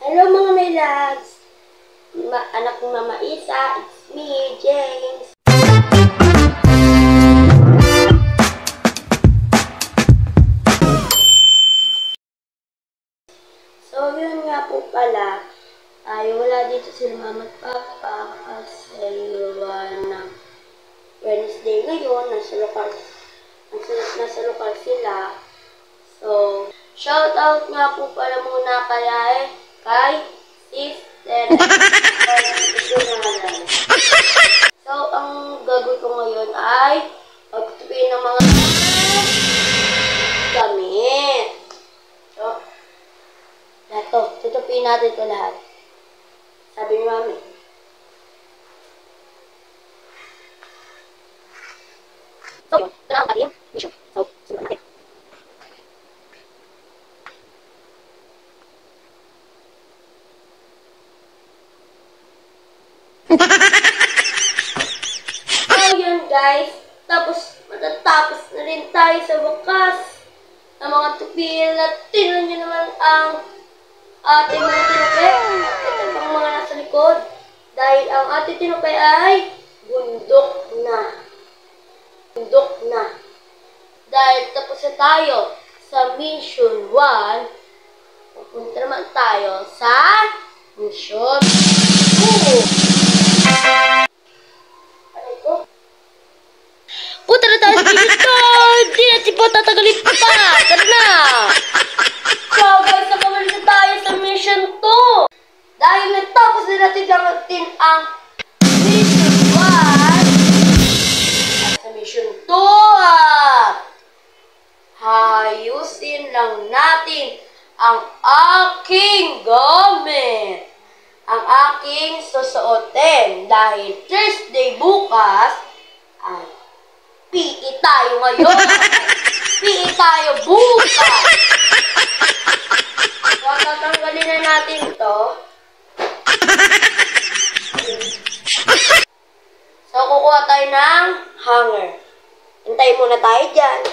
Hello mga may loves! Anak ng Mama Isa, it's me, James. So yun nga po pala, wala dito sila Mama at Papa kasi ng Wednesday ngayon, nasa lokal sila. So, shoutout nga po pala muna kay Sister. So, ang gagawin ko ngayon ay pagtupin ng mga gamit. So, ito, tutupin natin ito lahat. Sabi ni Mami. So, ito na ang ating mission. So, sumunod natin. So, yun guys. Tapos, matatapos na rin tayo sa wakas ng mga tupian na tinan nyo naman ang ating mga tinupay. Ito pang mga nasa likod. Dahil ang ating tinupay ay bundok na. Bundok na. Dahil tapos na tayo sa mission 1, pupunta naman tayo sa mission 2. Punta na tayo sa mission 2! Di natin po tatagalin pa! Tara na! So guys, nakawali na tayo sa mission 2! Dahil natapos na natin gamitin ang mission 1 at sa mission 2 hayusin lang natin ang aking gamit. Ang aking susuotin. Dahil Thursday bukas ay PE tayo ngayon. PE tayo bukas. So, tatanggalin na natin ito. So, kukuha tayo ng hanger. Hintayin muna tayo dyan.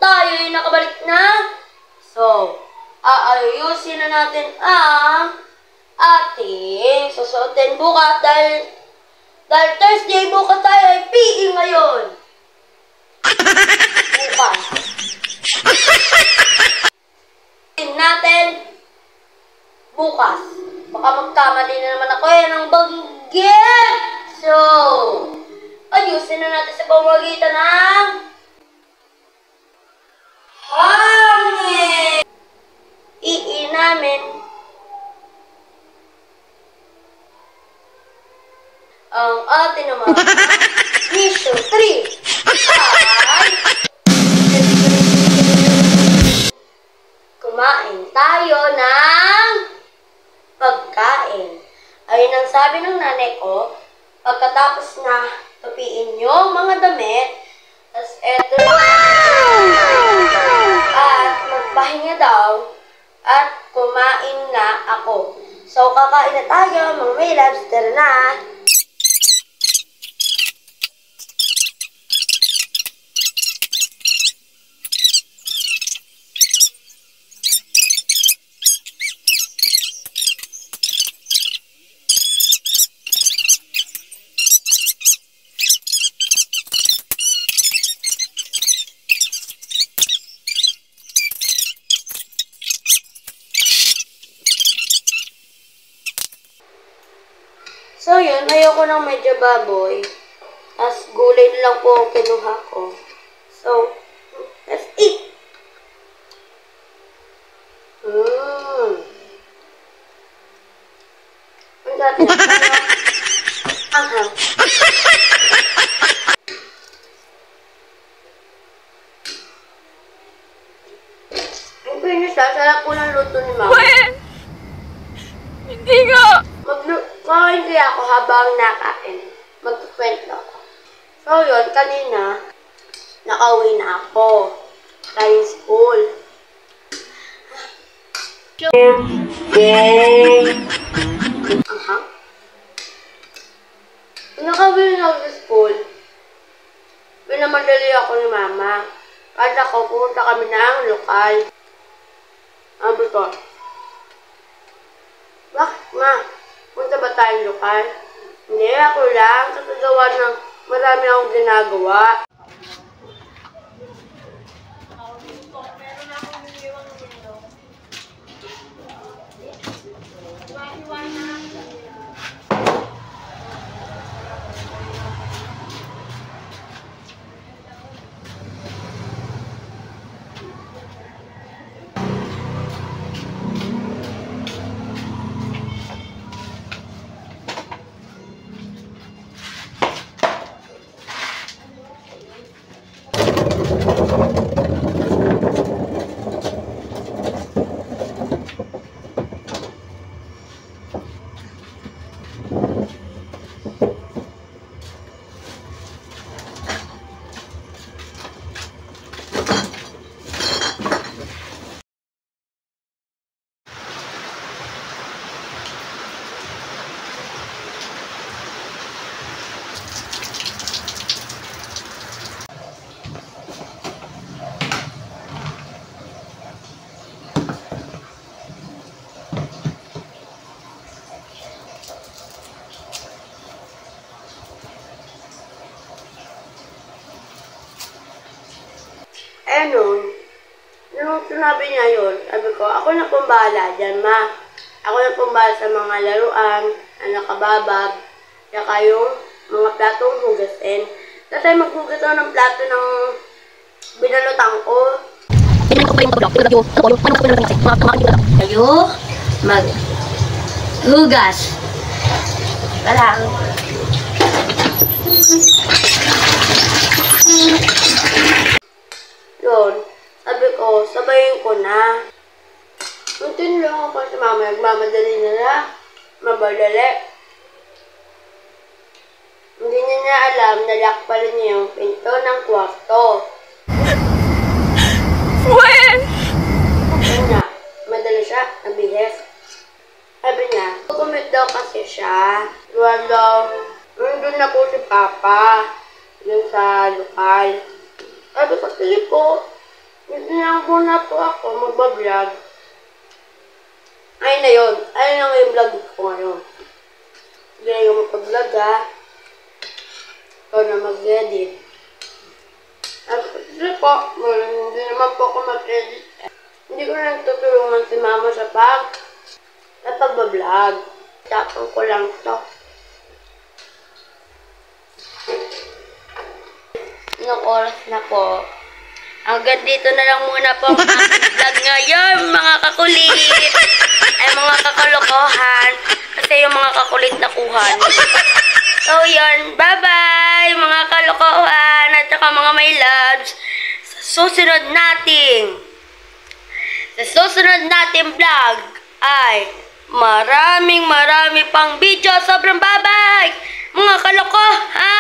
Tayo yung nakabalik na. So, aayusin na natin ang ating susuotin bukas dahil Thursday bukas tayo ay PE ngayon. Bukas. Natin bukas. Baka magkamali na naman ako ng banggit. So, ayusin na natin sa pamamagitan ng hangin. PE namin ang atin naman mission 3 ay kumain tayo ng pagkain. Ayun ang sabi ng nanay ko, pagkatapos na tupiin yung mga damit, tas eto at magpahinga daw at kumain na ako. So, kakain na tayo, mga may loves, tara na! So yun, ayoko ng medyo baboy. As gulay na lang po ang kinuha ko. So, let's eat! Ang dati na anghang. Ang pinis sarap po ng luto ni Mama. Hindi nga! Kakain kaya ako habang nakain. Magkukwento ako. So yun, kanina, nakauwi na ako. Galing school. Nakauwi na ako sa school. Pinamadali ako ni Mama. At ako, pumunta kami ng lokal. Sabi ko, Ma, punta ba tayong lokal? Hindi, ako lang. Kasagawa ng marami akong ginagawa. Nung sinabi niya yun, sabi ko, ako na pong bahala dyan, ma. Ako na pong bahala sa mga laruan, nakababag, saka yung mga platong hugasin. Kasi maghugas ako ng plato ng binalutang ko. Kayo, maghugas. Wala. Yun, sabi ko, sabayin ko na. Nung tinulungan ko si mama, nagmamadali na mabadali. Hindi niya alam na lock pala niya yung pinto ng kwarto. When? Yun nga, madali siya, nabihis. Sabi niya, kumit daw kasi siya. Luwan daw, nandun na po si Papa, dun sa lokal. Sabi ko, sige po, hindi muna po ako magbablog. Ayun na yun. Ayun na yung vlog ko ngayon. Hindi na yung magpa-vlog ha. Ikaw na mag-edit. Sabi ko, sige po, hindi naman po ako mag-edit. Hindi ko na tutulungan si mama sa pagbablog. Tapos ko lang ito. Ilang oras na po. Hanggang dito na lang muna po ang vlog ngayon, mga kakulit. Ay, mga kakalokohan. Kasi yung mga kakulit na kuhan. So, yun. Bye-bye, mga kalokohan. At saka mga my loves. Sa susunod nating vlog ay marami pang video. Sobrang bye-bye, mga kalokohan.